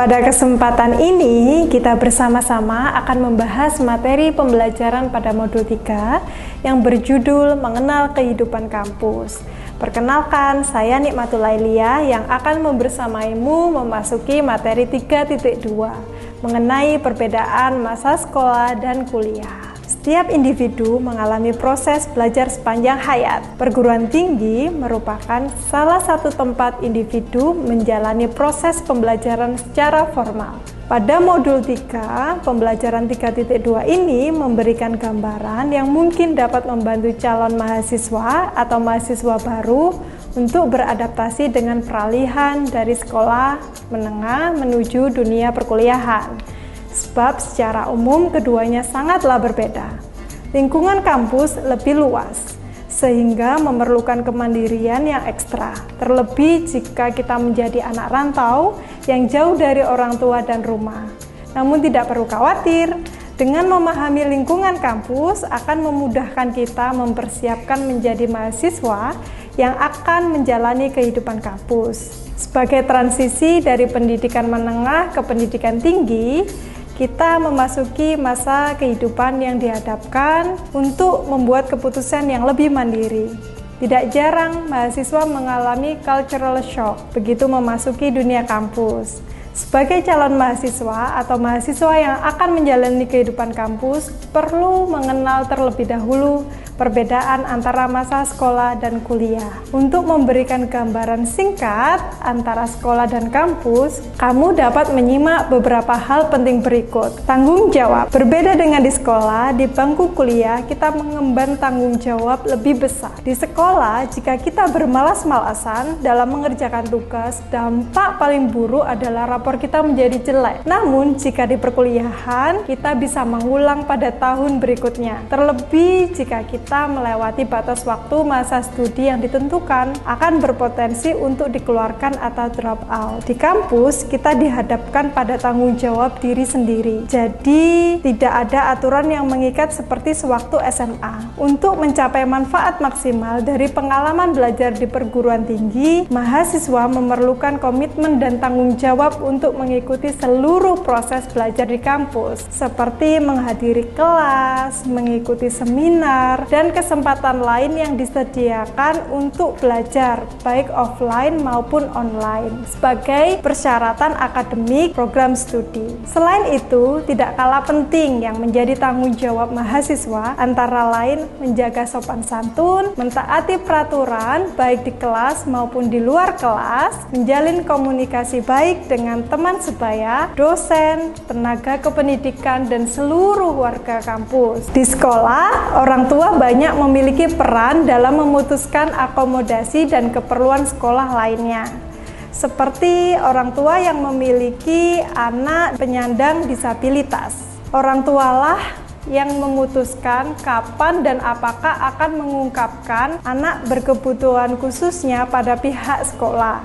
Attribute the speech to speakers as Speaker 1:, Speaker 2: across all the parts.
Speaker 1: Pada kesempatan ini, kita bersama-sama akan membahas materi pembelajaran pada modul 3 yang berjudul Mengenal Kehidupan Kampus. Perkenalkan, saya Nikmatul Lailia yang akan membersamaimu memasuki materi 3.2 mengenai perbedaan masa sekolah dan kuliah. Setiap individu mengalami proses belajar sepanjang hayat. Perguruan tinggi merupakan salah satu tempat individu menjalani proses pembelajaran secara formal. Pada modul 3, pembelajaran 3.2 ini memberikan gambaran yang mungkin dapat membantu calon mahasiswa atau mahasiswa baru untuk beradaptasi dengan peralihan dari sekolah menengah menuju dunia perkuliahan. Sebab secara umum keduanya sangatlah berbeda. Lingkungan kampus lebih luas, sehingga memerlukan kemandirian yang ekstra. Terlebih jika kita menjadi anak rantau yang jauh dari orang tua dan rumah. Namun tidak perlu khawatir, dengan memahami lingkungan kampus akan memudahkan kita mempersiapkan menjadi mahasiswa yang akan menjalani kehidupan kampus. Sebagai transisi dari pendidikan menengah ke pendidikan tinggi, kita memasuki masa kehidupan yang dihadapkan untuk membuat keputusan yang lebih mandiri. Tidak jarang mahasiswa mengalami cultural shock begitu memasuki dunia kampus. Sebagai calon mahasiswa atau mahasiswa yang akan menjalani kehidupan kampus, perlu mengenal terlebih dahulu perbedaan antara masa sekolah dan kuliah. Untuk memberikan gambaran singkat antara sekolah dan kampus, kamu dapat menyimak beberapa hal penting berikut. Tanggung jawab. Berbeda dengan di sekolah, di bangku kuliah kita mengemban tanggung jawab lebih besar. Di sekolah, jika kita bermalas-malasan dalam mengerjakan tugas, dampak paling buruk adalah rapor kita menjadi jelek. Namun, jika di perkuliahan, kita bisa mengulang pada tahun berikutnya. Terlebih jika kita melewati batas waktu masa studi yang ditentukan, akan berpotensi untuk dikeluarkan atau drop out. Di kampus, kita dihadapkan pada tanggung jawab diri sendiri. Jadi, tidak ada aturan yang mengikat seperti sewaktu SMA. Untuk mencapai manfaat maksimal dari pengalaman belajar di perguruan tinggi, mahasiswa memerlukan komitmen dan tanggung jawab untuk mengikuti seluruh proses belajar di kampus, seperti menghadiri kelas, mengikuti seminar, dan kesempatan lain yang disediakan untuk belajar, baik offline maupun online, sebagai persyaratan akademik program studi. Selain itu, tidak kalah penting yang menjadi tanggung jawab mahasiswa, antara lain menjaga sopan santun, mentaati peraturan baik di kelas maupun di luar kelas, menjalin komunikasi baik dengan teman sebaya, dosen, tenaga kependidikan, dan seluruh warga kampus. Di sekolah, orang tua banyak memiliki peran dalam memutuskan akomodasi dan keperluan sekolah lainnya. Seperti orang tua yang memiliki anak penyandang disabilitas. Orang tualah yang memutuskan kapan dan apakah akan mengungkapkan anak berkebutuhan khususnya pada pihak sekolah.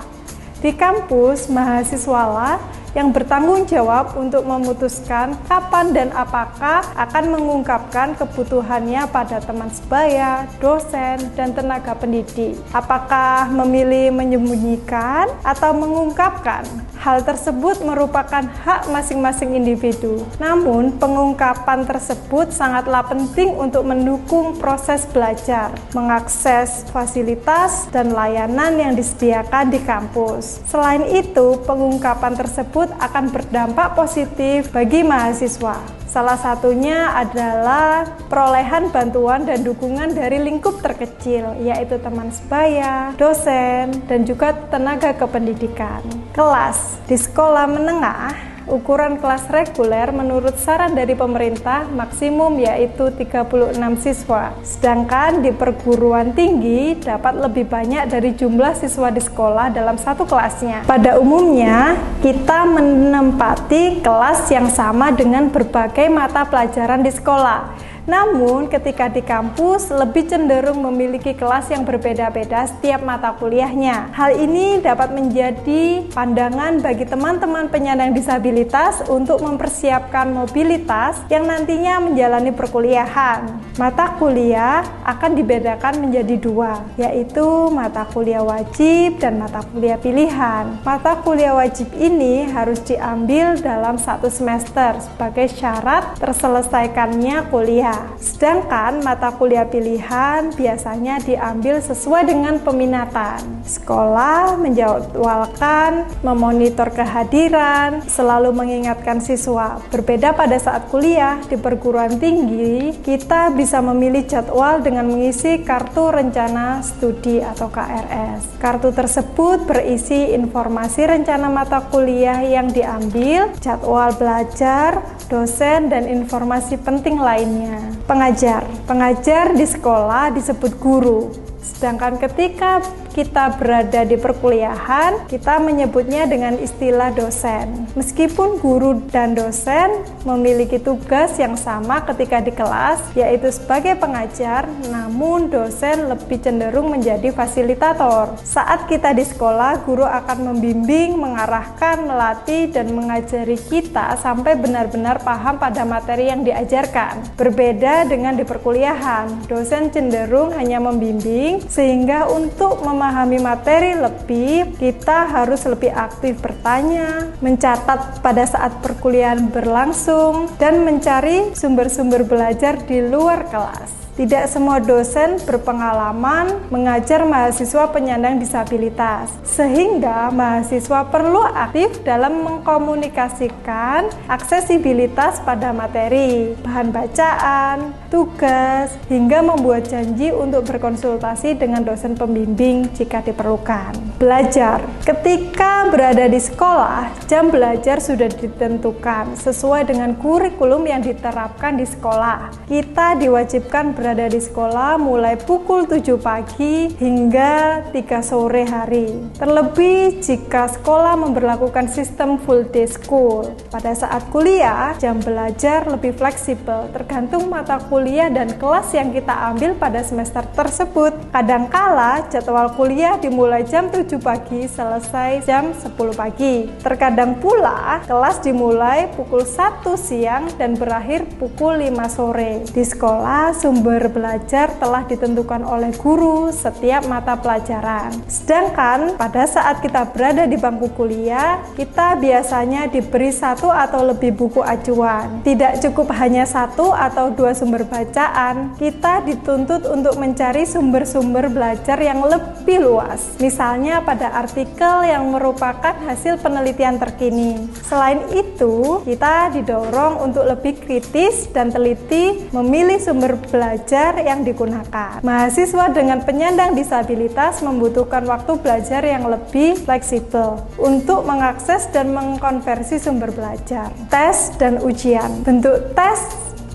Speaker 1: Di kampus, mahasiswalah yang bertanggung jawab untuk memutuskan kapan dan apakah akan mengungkapkan kebutuhannya pada teman sebaya, dosen, dan tenaga pendidik. Apakah memilih menyembunyikan atau mengungkapkan? Hal tersebut merupakan hak masing-masing individu. Namun, pengungkapan tersebut sangatlah penting untuk mendukung proses belajar, mengakses fasilitas dan layanan yang disediakan di kampus. Selain itu, pengungkapan tersebut akan berdampak positif bagi mahasiswa. Salah satunya adalah perolehan bantuan dan dukungan dari lingkup terkecil, yaitu teman sebaya, dosen, dan juga tenaga kependidikan. Kelas di sekolah menengah, ukuran kelas reguler menurut saran dari pemerintah maksimum yaitu 36 siswa. Sedangkan di perguruan tinggi dapat lebih banyak dari jumlah siswa di sekolah dalam satu kelasnya. Pada umumnya, kita menempati kelas yang sama dengan berbagai mata pelajaran di sekolah. Namun ketika di kampus lebih cenderung memiliki kelas yang berbeda-beda setiap mata kuliahnya. Hal ini dapat menjadi pandangan bagi teman-teman penyandang disabilitas untuk mempersiapkan mobilitas yang nantinya menjalani perkuliahan. Mata kuliah akan dibedakan menjadi dua, yaitu mata kuliah wajib dan mata kuliah pilihan. Mata kuliah wajib ini harus diambil dalam 1 semester sebagai syarat terselesaikannya kuliah. Sedangkan mata kuliah pilihan biasanya diambil sesuai dengan peminatan. Sekolah menjadwalkan, memonitor kehadiran, selalu mengingatkan siswa. Berbeda pada saat kuliah di perguruan tinggi, kita bisa memilih jadwal dengan mengisi kartu rencana studi atau KRS. Kartu tersebut berisi informasi rencana mata kuliah yang diambil, jadwal belajar, dosen, dan informasi penting lainnya. Pengajar di sekolah disebut guru. Sedangkan ketika kita berada di perkuliahan, kita menyebutnya dengan istilah dosen. Meskipun guru dan dosen memiliki tugas yang sama ketika di kelas, yaitu sebagai pengajar, namun dosen lebih cenderung menjadi fasilitator. Saat kita di sekolah, guru akan membimbing, mengarahkan, melatih, dan mengajari kita sampai benar-benar paham pada materi yang diajarkan. Berbeda dengan di perkuliahan, dosen cenderung hanya membimbing, sehingga untuk memahami materi lebih, kita harus lebih aktif bertanya, mencatat pada saat perkuliahan berlangsung, dan mencari sumber-sumber belajar di luar kelas. Tidak semua dosen berpengalaman mengajar mahasiswa penyandang disabilitas, sehingga mahasiswa perlu aktif dalam mengkomunikasikan aksesibilitas pada materi, bahan bacaan, tugas, hingga membuat janji untuk berkonsultasi dengan dosen pembimbing jika diperlukan. Belajar. Ketika berada di sekolah, jam belajar sudah ditentukan sesuai dengan kurikulum yang diterapkan di sekolah. Kita diwajibkan berada di sekolah mulai pukul 7 pagi hingga 3 sore hari. Terlebih jika sekolah memberlakukan sistem full day school. Pada saat kuliah, jam belajar lebih fleksibel tergantung mata kuliah dan kelas yang kita ambil pada semester tersebut. Kadangkala jadwal kuliah dimulai jam 7 pagi selesai jam 10 pagi. Terkadang pula kelas dimulai pukul 1 siang dan berakhir pukul 5 sore. Di sekolah, sumber belajar telah ditentukan oleh guru setiap mata pelajaran. Sedangkan pada saat kita berada di bangku kuliah, kita biasanya diberi 1 atau lebih buku acuan. Tidak cukup hanya 1 atau 2 sumber bacaan, kita dituntut untuk mencari sumber-sumber belajar yang lebih luas. Misalnya pada artikel yang merupakan hasil penelitian terkini. Selain itu, kita didorong untuk lebih kritis dan teliti memilih sumber belajar yang digunakan. Mahasiswa dengan penyandang disabilitas membutuhkan waktu belajar yang lebih fleksibel untuk mengakses dan mengkonversi sumber belajar. Tes dan ujian. Bentuk tes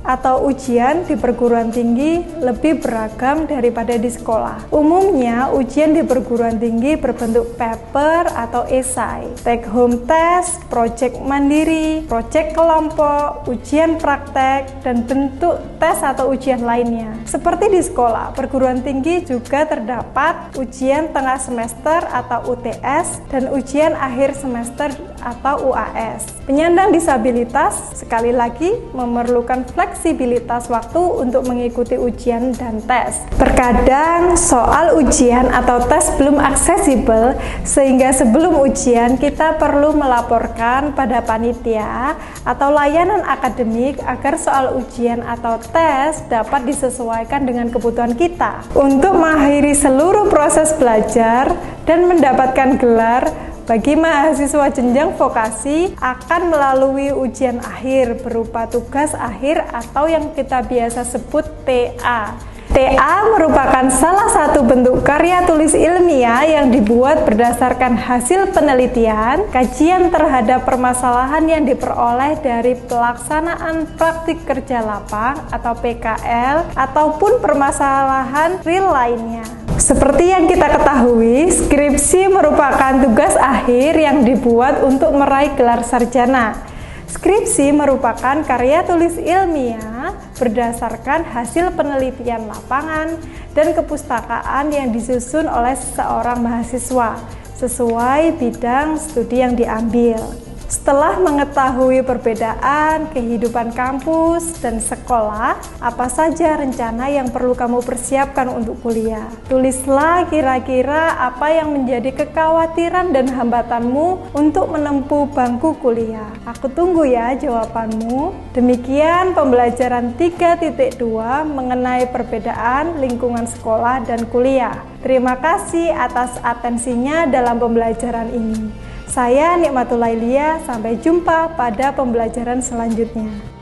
Speaker 1: atau ujian di perguruan tinggi lebih beragam daripada di sekolah. Umumnya, ujian di perguruan tinggi berbentuk paper atau esai, take home test, project mandiri, project kelompok, ujian praktek, dan bentuk tes atau ujian lainnya. Seperti di sekolah, perguruan tinggi juga terdapat ujian tengah semester atau UTS dan ujian akhir semester atau UAS. Penyandang disabilitas sekali lagi memerlukan fleksibilitas waktu untuk mengikuti ujian dan tes. Terkadang soal ujian atau tes belum aksesibel, sehingga sebelum ujian kita perlu melaporkan pada panitia atau layanan akademik agar soal ujian atau tes dapat disesuaikan dengan kebutuhan kita. Untuk mengakhiri seluruh proses belajar dan mendapatkan gelar, bagi mahasiswa jenjang vokasi akan melalui ujian akhir berupa tugas akhir atau yang kita biasa sebut TA. TA merupakan salah satu bentuk karya tulis ilmiah yang dibuat berdasarkan hasil penelitian, kajian terhadap permasalahan yang diperoleh dari pelaksanaan praktik kerja lapang atau PKL ataupun permasalahan real lainnya. Seperti yang kita ketahui, skripsi merupakan tugas akhir yang dibuat untuk meraih gelar sarjana. Skripsi merupakan karya tulis ilmiah berdasarkan hasil penelitian lapangan dan kepustakaan yang disusun oleh seorang mahasiswa sesuai bidang studi yang diambil. Setelah mengetahui perbedaan kehidupan kampus dan sekolah, apa saja rencana yang perlu kamu persiapkan untuk kuliah? Tulislah kira-kira apa yang menjadi kekhawatiran dan hambatanmu untuk menempuh bangku kuliah. Aku tunggu ya jawabanmu. Demikian pembelajaran 3.2 mengenai perbedaan lingkungan sekolah dan kuliah. Terima kasih atas atensinya dalam pembelajaran ini. Saya Nikmatul Lailia, sampai jumpa pada pembelajaran selanjutnya.